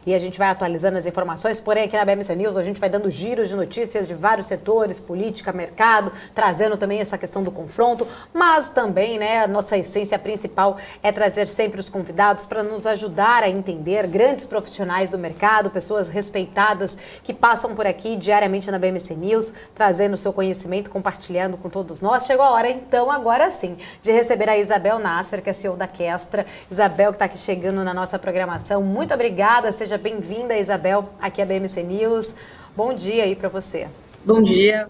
e a gente vai atualizando as informações, porém aqui na BMC News a gente vai dando giros de notícias de vários setores, política, mercado, trazendo também essa questão do confronto, mas também, né, a nossa essência principal é trazer sempre os convidados para nos ajudar a entender grandes profissionais do mercado, pessoas respeitadas que passam por aqui diariamente na BMC News, trazendo o seu conhecimento, compartilhando com todos nós. Chegou a hora, então, agora sim, de receber a Isabel Nasser, que é CEO da Questra. Isabel, que está aqui chegando na nossa programação. Muito obrigada, seja bem-vinda, Isabel, aqui à BMC News. Bom dia aí para você. Bom dia.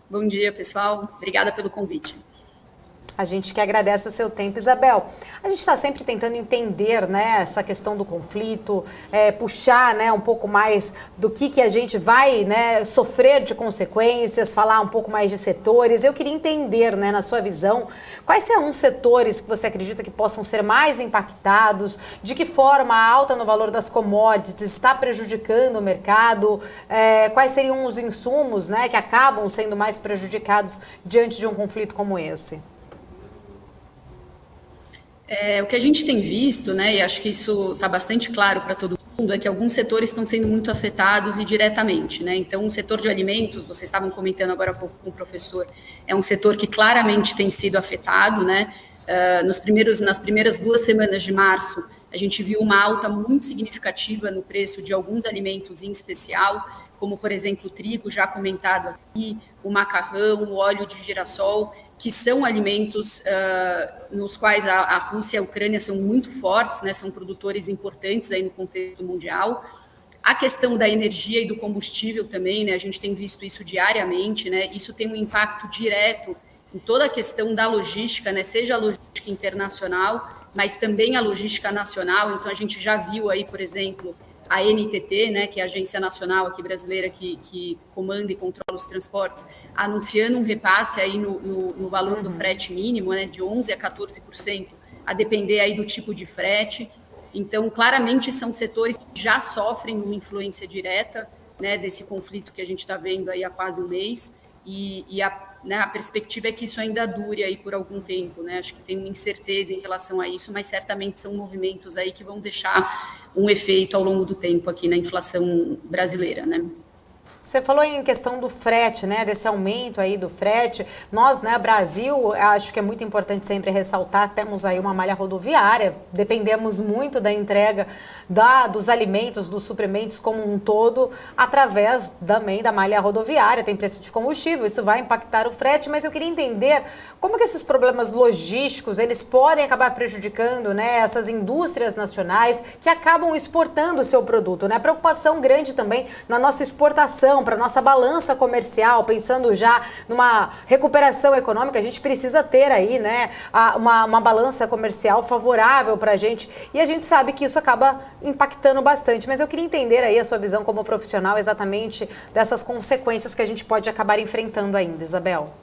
Bom dia, pessoal. Obrigada pelo convite. A gente que agradece o seu tempo. Isabel, a gente está sempre tentando entender, né, essa questão do conflito, puxar, né, um pouco mais do que a gente vai, né, sofrer de consequências, falar um pouco mais de setores. Eu queria entender, né, na sua visão, quais são os setores que você acredita que possam ser mais impactados, de que forma a alta no valor das commodities está prejudicando o mercado, quais seriam os insumos, né, que acabam sendo mais prejudicados diante de um conflito como esse? O que a gente tem visto, né, e acho que isso está bastante claro para todo mundo, é que alguns setores estão sendo muito afetados e diretamente, né? Então, o setor de alimentos, vocês estavam comentando agora há pouco com o professor, é um setor que claramente tem sido afetado, né? Nas primeiras 2 semanas de março, a gente viu uma alta muito significativa no preço de alguns alimentos em especial, como, por exemplo, o trigo, já comentado aqui, o macarrão, o óleo de girassol, que são alimentos nos quais a Rússia e a Ucrânia são muito fortes, né, são produtores importantes aí no contexto mundial. A questão da energia e do combustível também, né, a gente tem visto isso diariamente, né, isso tem um impacto direto em toda a questão da logística, né, seja a logística internacional, mas também a logística nacional. Então, a gente já viu aí, por exemplo, a NTT, né, que é a agência nacional aqui brasileira que comanda e controla os transportes, anunciando um repasse aí no valor do frete mínimo, né, de 11% a 14%, a depender aí do tipo de frete. Então, claramente, são setores que já sofrem uma influência direta, né, desse conflito que a gente está vendo aí há quase um mês, e a perspectiva é que isso ainda dure aí por algum tempo, né? Acho que tem uma incerteza em relação a isso, mas certamente são movimentos aí que vão deixar um efeito ao longo do tempo aqui na inflação brasileira, né? Você falou em questão do frete, né, desse aumento aí do frete. Nós, né, Brasil, acho que é muito importante sempre ressaltar, temos aí uma malha rodoviária, dependemos muito da entrega dos alimentos, dos suprimentos como um todo, através também da malha rodoviária, tem preço de combustível, isso vai impactar o frete, mas eu queria entender como que esses problemas logísticos, eles podem acabar prejudicando, né, essas indústrias nacionais que acabam exportando o seu produto, né, preocupação grande também na nossa exportação, para nossa balança comercial, pensando já numa recuperação econômica, a gente precisa ter aí, né, uma balança comercial favorável para a gente, e a gente sabe que isso acaba impactando bastante, mas eu queria entender aí a sua visão como profissional exatamente dessas consequências que a gente pode acabar enfrentando ainda, Isabel.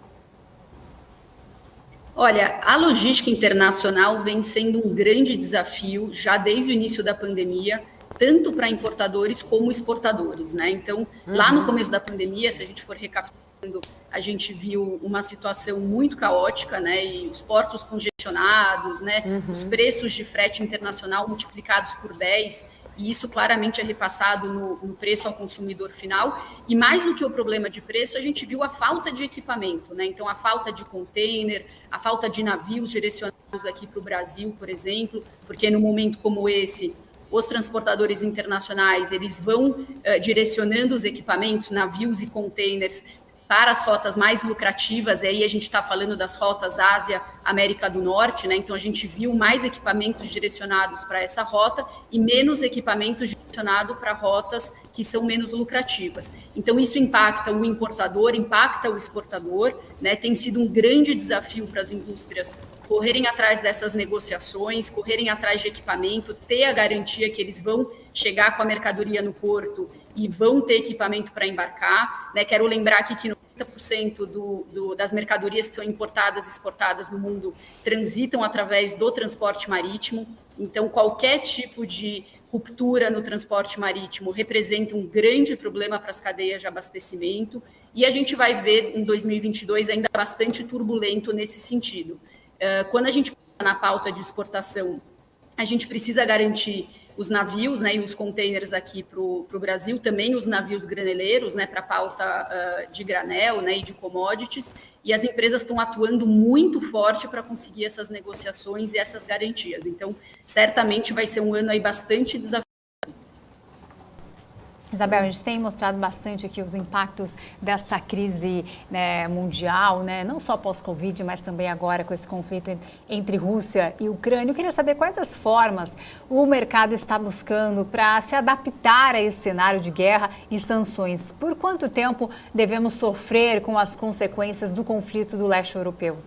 Olha, a logística internacional vem sendo um grande desafio já desde o início da pandemia, tanto para importadores como exportadores, né? Então, lá no começo da pandemia, se a gente for recapitulando, a gente viu uma situação muito caótica, né? E os portos congestionados, né? Os preços de frete internacional multiplicados por 10, e isso claramente é repassado no preço ao consumidor final. E mais do que o problema de preço, a gente viu a falta de equipamento, né? Então, a falta de container, a falta de navios direcionados aqui para o Brasil, por exemplo, porque no momento como esse, os transportadores internacionais, eles vão direcionando os equipamentos, navios e containers para as rotas mais lucrativas, e aí a gente está falando das rotas Ásia, América do Norte, né? Então a gente viu mais equipamentos direcionados para essa rota e menos equipamentos direcionados para rotas que são menos lucrativas. Então isso impacta o importador, impacta o exportador, né? Tem sido um grande desafio para as indústrias correrem atrás dessas negociações, correrem atrás de equipamento, ter a garantia que eles vão chegar com a mercadoria no porto e vão ter equipamento para embarcar, né? Quero lembrar aqui que 90% das mercadorias que são importadas e exportadas no mundo transitam através do transporte marítimo. Então, qualquer tipo de ruptura no transporte marítimo representa um grande problema para as cadeias de abastecimento, e a gente vai ver em 2022 ainda bastante turbulento nesse sentido. Quando a gente pensa na pauta de exportação, a gente precisa garantir os navios, né, e os containers aqui para o Brasil, também os navios graneleiros, né, para pauta de granel, né, e de commodities, e as empresas estão atuando muito forte para conseguir essas negociações e essas garantias. Então, certamente vai ser um ano aí bastante desafiador. Isabel, a gente tem mostrado bastante aqui os impactos desta crise, né, mundial, né, não só pós-Covid, mas também agora com esse conflito entre Rússia e Ucrânia. Eu queria saber quais as formas o mercado está buscando para se adaptar a esse cenário de guerra e sanções. Por quanto tempo devemos sofrer com as consequências do conflito do leste europeu?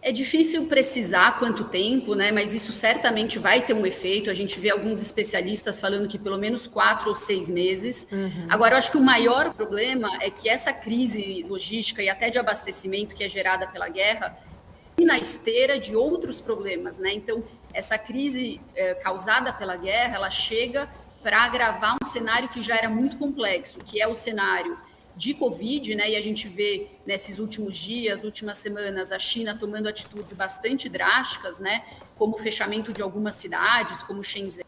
É difícil precisar quanto tempo, né? Mas isso certamente vai ter um efeito. A gente vê alguns especialistas falando que pelo menos 4 ou 6 meses. Agora, eu acho que o maior problema é que essa crise logística e até de abastecimento que é gerada pela guerra e na esteira de outros problemas, né? Então, essa crise causada pela guerra, ela chega para agravar um cenário que já era muito complexo, que é o cenário de Covid, né? E a gente vê nesses últimos dias, últimas semanas, a China tomando atitudes bastante drásticas, né? Como o fechamento de algumas cidades, como Shenzhen.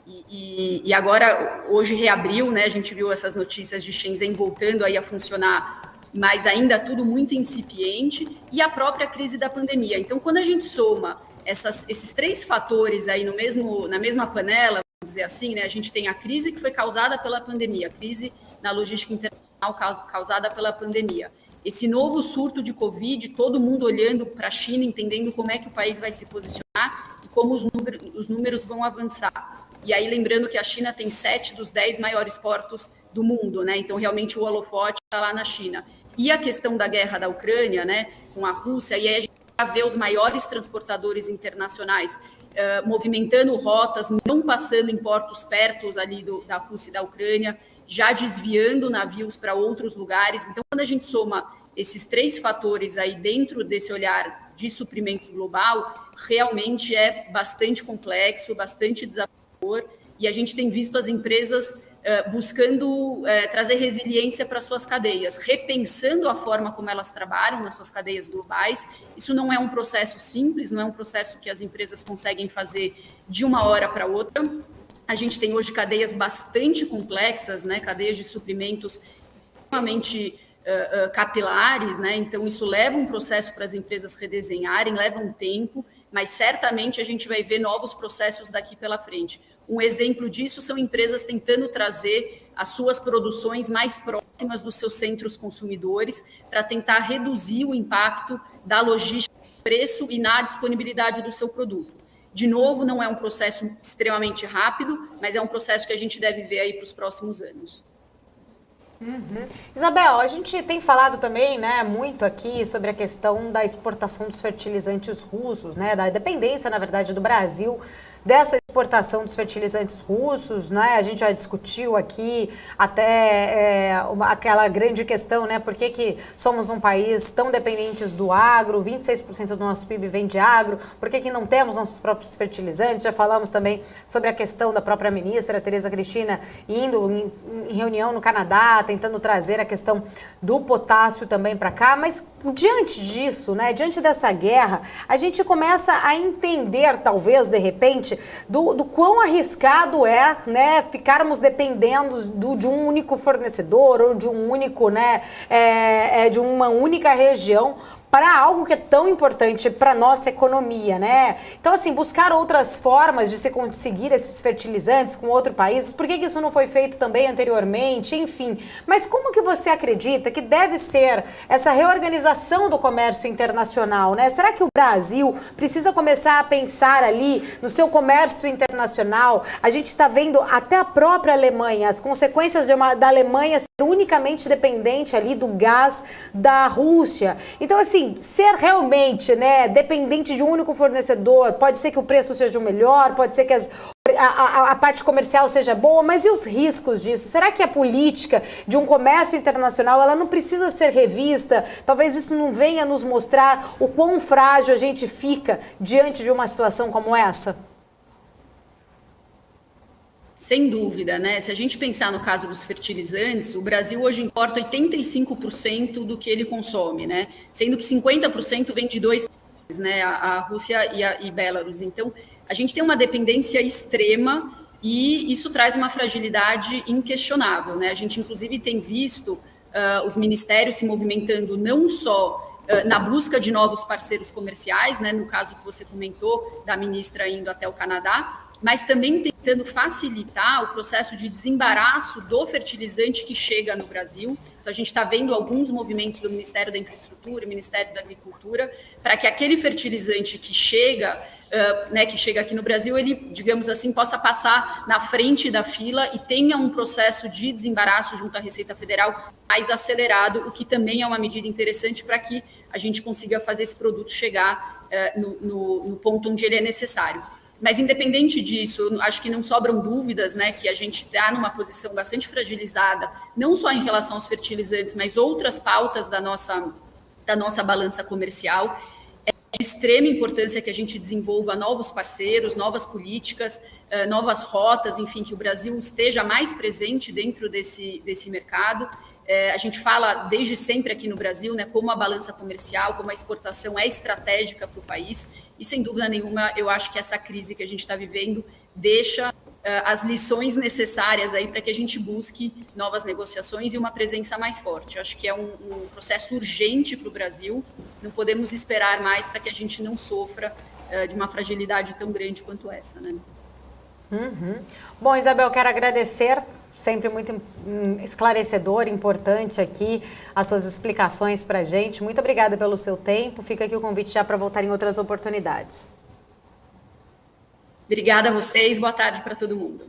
E agora, hoje reabriu, né? A gente viu essas notícias de Shenzhen voltando aí a funcionar, mas ainda tudo muito incipiente, e a própria crise da pandemia. Então, quando a gente soma esses 3 fatores aí na mesma panela, vamos dizer assim, né? A gente tem a crise que foi causada pela pandemia, a crise na logística internacional causada pela pandemia. Esse novo surto de Covid, todo mundo olhando para a China, entendendo como é que o país vai se posicionar e como os números vão avançar. E aí, lembrando que a China tem 7 dos 10 maiores portos do mundo, né? Então, realmente, o holofote está lá na China. E a questão da guerra da Ucrânia, né, com a Rússia, e aí a gente vai ver os maiores transportadores internacionais movimentando rotas, não passando em portos perto ali da Rússia e da Ucrânia, já desviando navios para outros lugares. Então, quando a gente soma esses 3 fatores aí dentro desse olhar de suprimentos global, realmente é bastante complexo, bastante desafiador, e a gente tem visto as empresas buscando trazer resiliência para suas cadeias, repensando a forma como elas trabalham nas suas cadeias globais. Isso não é um processo simples, não é um processo que as empresas conseguem fazer de uma hora para outra. A gente tem hoje cadeias bastante complexas, né? Cadeias de suprimentos extremamente capilares, né? Então, isso leva um processo para as empresas redesenharem, leva um tempo, mas certamente a gente vai ver novos processos daqui pela frente. Um exemplo disso são empresas tentando trazer as suas produções mais próximas dos seus centros consumidores para tentar reduzir o impacto da logística, preço e na disponibilidade do seu produto. De novo, não é um processo extremamente rápido, mas é um processo que a gente deve ver aí para os próximos anos. Isabel, a gente tem falado também, né, muito aqui sobre a questão da exportação dos fertilizantes russos, né, da dependência, na verdade, do Brasil dessa exportação dos fertilizantes russos, né? A gente já discutiu aqui até aquela grande questão, né? Por que somos um país tão dependentes do agro, 26% do nosso PIB vem de agro, por que não temos nossos próprios fertilizantes? Já falamos também sobre a questão da própria ministra Tereza Cristina indo em reunião no Canadá, tentando trazer a questão do potássio também para cá, mas diante disso, né? Diante dessa guerra, a gente começa a entender, talvez, de repente, do quão arriscado é, né, ficarmos dependendo de um único fornecedor ou de um único, né, de uma única região para algo que é tão importante para a nossa economia, né? Então, assim, buscar outras formas de se conseguir esses fertilizantes com outros países, por que isso não foi feito também anteriormente, enfim. Mas como que você acredita que deve ser essa reorganização do comércio internacional, né? Será que o Brasil precisa começar a pensar ali no seu comércio internacional? A gente está vendo até a própria Alemanha, as consequências da Alemanha ser unicamente dependente ali do gás da Rússia. Então, assim, ser realmente, né, dependente de um único fornecedor, pode ser que o preço seja o melhor, pode ser que a parte comercial seja boa, mas e os riscos disso? Será que a política de um comércio internacional, ela não precisa ser revista? Talvez isso não venha nos mostrar o quão frágil a gente fica diante de uma situação como essa? Sem dúvida, né? Se a gente pensar no caso dos fertilizantes, o Brasil hoje importa 85% do que ele consome, né? Sendo que 50% vem de 2 países, né? A Rússia e Belarus. Então, a gente tem uma dependência extrema e isso traz uma fragilidade inquestionável, né? A gente, inclusive, tem visto os ministérios se movimentando não só na busca de novos parceiros comerciais, né, no caso que você comentou, da ministra indo até o Canadá, mas também tentando facilitar o processo de desembaraço do fertilizante que chega no Brasil. Então, a gente está vendo alguns movimentos do Ministério da Infraestrutura, Ministério da Agricultura, para que aquele fertilizante que chega aqui no Brasil, ele, digamos assim, possa passar na frente da fila e tenha um processo de desembaraço junto à Receita Federal mais acelerado, o que também é uma medida interessante para que a gente consiga fazer esse produto chegar no ponto onde ele é necessário. Mas, independente disso, acho que não sobram dúvidas, né, que a gente está numa posição bastante fragilizada, não só em relação aos fertilizantes, mas outras pautas da nossa balança comercial. É de extrema importância que a gente desenvolva novos parceiros, novas políticas, novas rotas, enfim, que o Brasil esteja mais presente dentro desse mercado. A gente fala desde sempre aqui no Brasil, né, como a balança comercial, como a exportação é estratégica para o país, e sem dúvida nenhuma, eu acho que essa crise que a gente está vivendo deixa as lições necessárias aí para que a gente busque novas negociações e uma presença mais forte. Eu acho que é um processo urgente para o Brasil, não podemos esperar mais para que a gente não sofra de uma fragilidade tão grande quanto essa, né? Uhum. Bom, Isabel, quero agradecer, sempre muito esclarecedor, importante aqui, as suas explicações para a gente. Muito obrigada pelo seu tempo. Fica aqui o convite já para voltar em outras oportunidades. Obrigada a vocês, boa tarde para todo mundo.